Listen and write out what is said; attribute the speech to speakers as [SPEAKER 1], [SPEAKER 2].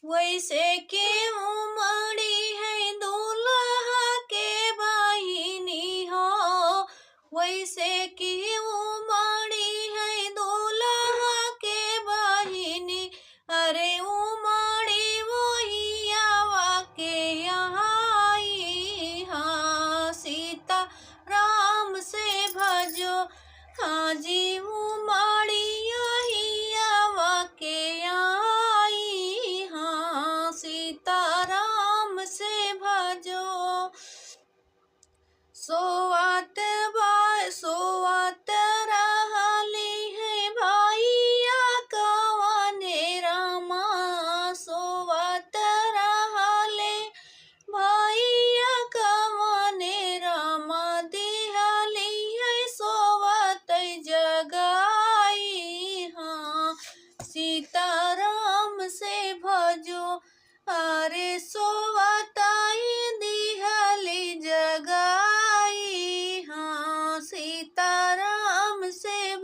[SPEAKER 1] वैसे क्यों मड़ी है दूल्हा के बहिनी हो। वैसे क्यों मड़ी है दूल्हा के बहिनी। अरे उमड़ी वही आवा के यहाँ आई। हाँ सीता राम से भजो। हाँ जी उमड़ी यही आवा के आई। हाँ सीता राम से भजो। सोवत रहली है भैया कवने रामा। सोवत रहले भैया कवने रामा। दिहली है सोवत जगाई। हाँ सीताराम से भजो। अरे सोवताई दिहली जगाई। हाँ सीताराम से